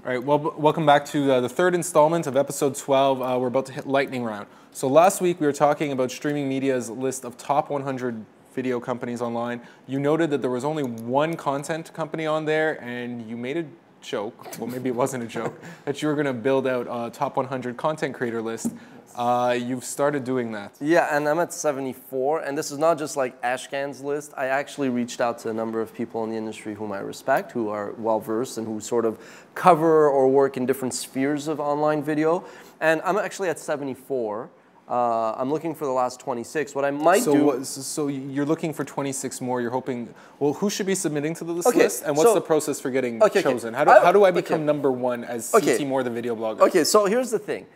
All right, well, welcome back to the third installment of episode 12. We're about to hit lightning round. So last week we were talking about streaming media's list of top 100 video companies online. You noted that there was only one content company on there, and you made a joke, well maybe it wasn't a joke, that you were going to build out a top 100 content creator list. You've started doing that. Yeah, and I'm at 74, and this is not just like Ashkan's list. I actually reached out to a number of people in the industry whom I respect, who are well-versed and who sort of cover or work in different spheres of online video. And I'm actually at 74. I'm looking for the last 26. What I might do... So you're looking for 26 more. You're hoping... Well, who should be submitting to this list? And what's the process for getting chosen? How do I become number one as CT More, the video blogger? Okay, so here's the thing.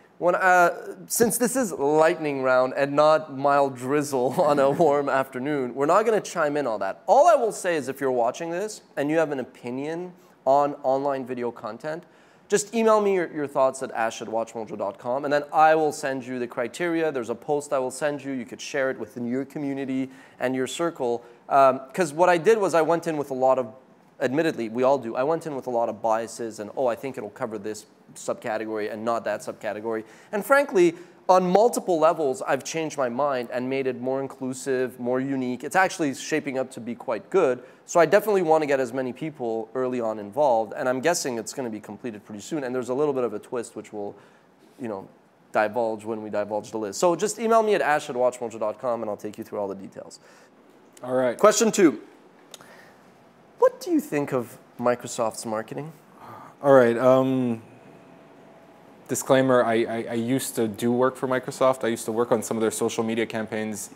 Since this is lightning round and not mild drizzle on a warm afternoon, we're not going to chime in on that. All I will say is if you're watching this and you have an opinion on online video content, just email me your thoughts at ash@WatchMojo.com, and then I will send you the criteria. There's a post I will send you. You could share it within your community and your circle. Because what I did was I went in with a lot of, admittedly, we all do, I went in with a lot of biases and, oh, I think it'll cover this subcategory and not that subcategory. And frankly, on multiple levels, I've changed my mind and made it more inclusive, more unique. It's actually shaping up to be quite good. So I definitely want to get as many people early on involved, and I'm guessing it's going to be completed pretty soon. And there's a little bit of a twist which will, divulge when we divulge the list. So just email me at ash@WatchMojo.com and I'll take you through all the details. All right. Question 2. What do you think of Microsoft's marketing? All right. Disclaimer, I used to do work for Microsoft. I used to work on some of their social media campaigns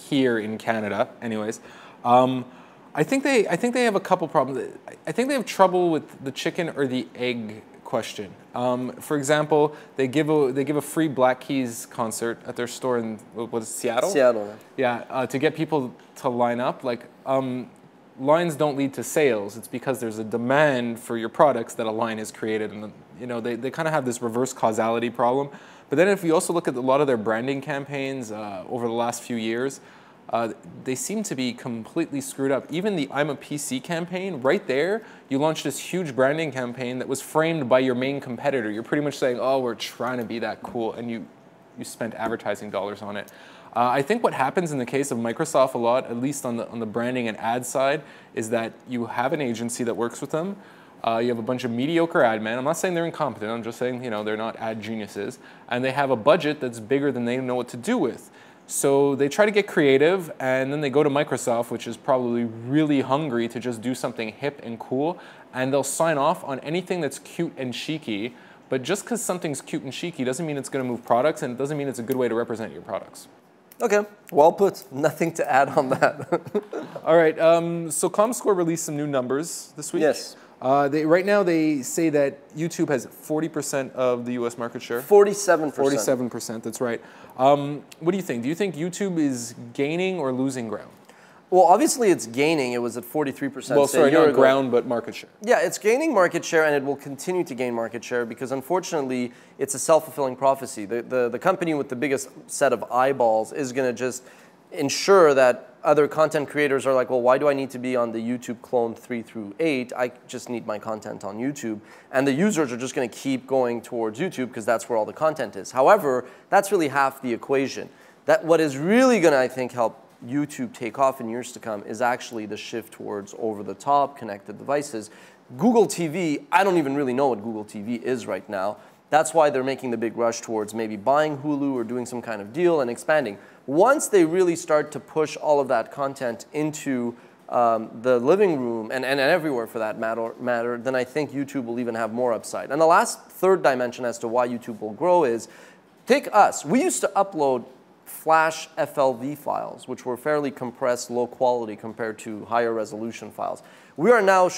here in Canada. Anyways, I think they have a couple problems. I think they have trouble with the chicken or the egg question. For example, they give a free Black Keys concert at their store in Seattle? Seattle. Yeah, to get people to line up. Lines don't lead to sales. It's because there's a demand for your products that a line is created, and they kind of have this reverse causality problem. But then if you also look at a lot of their branding campaigns over the last few years, they seem to be completely screwed up. Even the I'm a PC campaign, right there, you launched this huge branding campaign that was framed by your main competitor. You're pretty much saying, oh, we're trying to be that cool, and you spent advertising dollars on it. I think what happens in the case of Microsoft a lot, at least on the branding and ad side, is that you have an agency that works with them. You have a bunch of mediocre ad men. I'm not saying they're incompetent. I'm just saying they're not ad geniuses. And they have a budget that's bigger than they know what to do with. So they try to get creative, and then they go to Microsoft, which is probably really hungry to just do something hip and cool, and they'll sign off on anything that's cute and cheeky. But just because something's cute and cheeky doesn't mean it's going to move products, and it doesn't mean it's a good way to represent your products. Okay, well put. Nothing to add on that. All right, so ComScore released some new numbers this week. Yes. Right now they say that YouTube has 40% of the US market share. 47%. 47%, that's right. What do you think? Do you think YouTube is gaining or losing ground? Well, obviously it's gaining. It was at 43%. Well, sorry, not ground, but market share. Yeah, it's gaining market share, and it will continue to gain market share because, unfortunately, it's a self-fulfilling prophecy. The company with the biggest set of eyeballs is going to just ensure that other content creators are like, well, why do I need to be on the YouTube clone 3 through 8? I just need my content on YouTube. And the users are just going to keep going towards YouTube because that's where all the content is. However, that's really half the equation. What is really going to, I think, help YouTube take off in years to come is actually the shift towards over-the-top connected devices. Google TV, I don't even really know what Google TV is right now. That's why they're making the big rush towards maybe buying Hulu or doing some kind of deal and expanding. Once they really start to push all of that content into the living room and everywhere for that matter, then I think YouTube will even have more upside. And the last third dimension as to why YouTube will grow is, take us. We used to upload Flash FLV files, which were fairly compressed, low quality compared to higher resolution files. We are now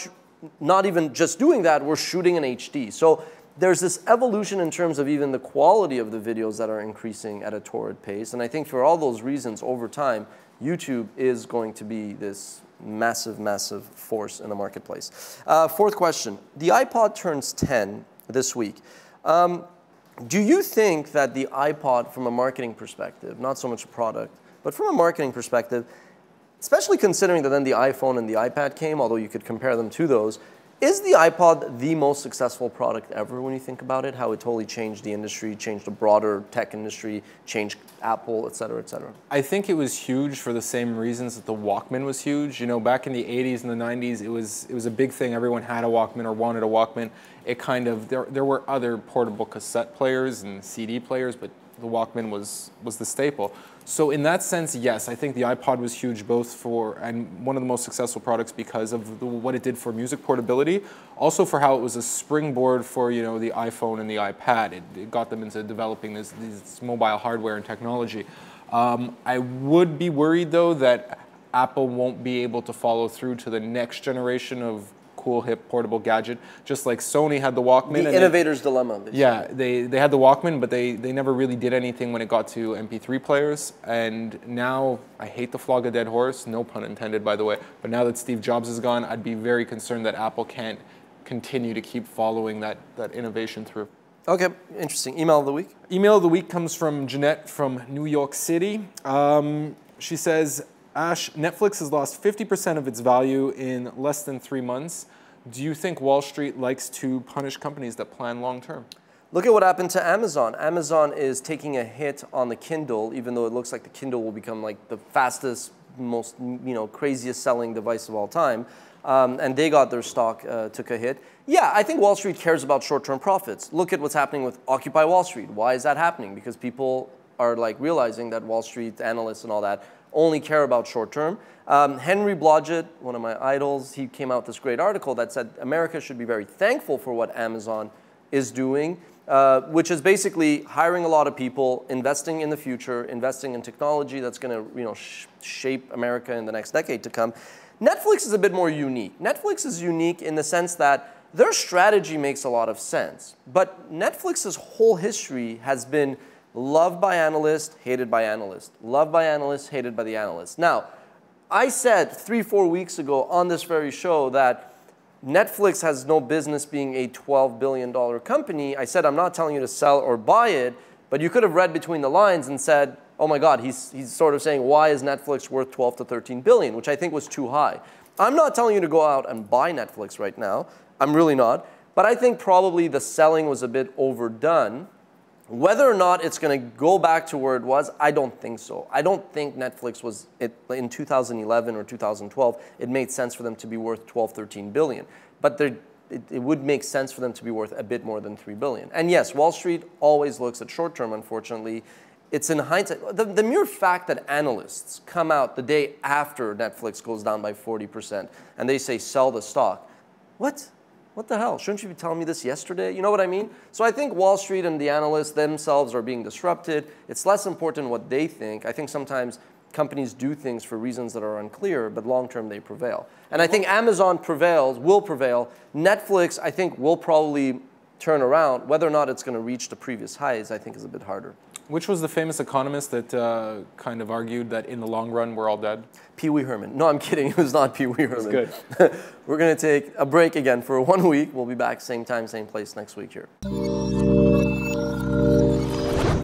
not even just doing that, we're shooting in HD. So there's this evolution in terms of even the quality of the videos that are increasing at a torrid pace. And I think for all those reasons, over time, YouTube is going to be this massive, massive force in the marketplace. Fourth question. The iPod turns 10 this week. Do you think that the iPod, from a marketing perspective, not so much a product, but from a marketing perspective, especially considering that then the iPhone and the iPad came, although you could compare them to those, Is the iPod the most successful product ever when you think about it? How it totally changed the industry, changed the broader tech industry, changed Apple, et cetera, et cetera? I think it was huge for the same reasons that the Walkman was huge. You know, back in the 80s and the 90s, it was a big thing. Everyone had a Walkman or wanted a Walkman. It kind of, there were other portable cassette players and CD players, but the Walkman was the staple. So in that sense, yes, I think the iPod was huge both for, and one of the most successful products because of what it did for music portability, also for how it was a springboard for, you know, the iPhone and the iPad. It got them into developing this mobile hardware and technology. I would be worried though that Apple won't be able to follow through to the next generation of cool, hip, portable gadget, just like Sony had the Walkman. The innovator's dilemma. Basically. Yeah, they had the Walkman, but they never really did anything when it got to MP3 players. And now, I hate to flog a dead horse, no pun intended, by the way, but now that Steve Jobs is gone, I'd be very concerned that Apple can't continue to keep following that innovation through. Okay, interesting. Email of the week? Email of the week comes from Jeanette from New York City. She says, Ash, Netflix has lost 50% of its value in less than 3 months. Do you think Wall Street likes to punish companies that plan long term? Look at what happened to Amazon. Amazon is taking a hit on the Kindle, even though it looks like the Kindle will become like the fastest, most craziest selling device of all time. And they got their stock, took a hit. Yeah, I think Wall Street cares about short-term profits. Look at what's happening with Occupy Wall Street. Why is that happening? Because people are like realizing that Wall Street analysts and all that only care about short term. Henry Blodgett, one of my idols, he came out with this great article that said America should be very thankful for what Amazon is doing, which is basically hiring a lot of people, investing in the future, investing in technology that's going to shape America in the next decade to come. Netflix is a bit more unique. Netflix is unique in the sense that their strategy makes a lot of sense, but Netflix's whole history has been loved by analysts, hated by analysts. Loved by analysts, hated by the analysts. Now, I said 3-4 weeks ago on this very show that Netflix has no business being a $12 billion company. I said, I'm not telling you to sell or buy it, but you could have read between the lines and said, oh my God, he's sort of saying, why is Netflix worth 12 to 13 billion, which I think was too high. I'm not telling you to go out and buy Netflix right now. I'm really not. But I think probably the selling was a bit overdone. Whether or not it's going to go back to where it was, I don't think so. I don't think Netflix was, in 2011 or 2012, it made sense for them to be worth 12, 13 billion. But it would make sense for them to be worth a bit more than 3 billion. And yes, Wall Street always looks at short term, unfortunately. It's in hindsight. The mere fact that analysts come out the day after Netflix goes down by 40% and they say, sell the stock. What? What the hell? Shouldn't you be telling me this yesterday? You know what I mean? So I think Wall Street and the analysts themselves are being disrupted. It's less important what they think. I think sometimes companies do things for reasons that are unclear, but long term they prevail. And I think Amazon will prevail. Netflix, I think, will probably turn around. Whether or not it's going to reach the previous highs, I think is a bit harder. Which was the famous economist that kind of argued that in the long run we're all dead? Pee Wee Herman. No, I'm kidding. It was not Pee Wee Herman. That's good. We're going to take a break again for 1 week. We'll be back same time, same place next week here.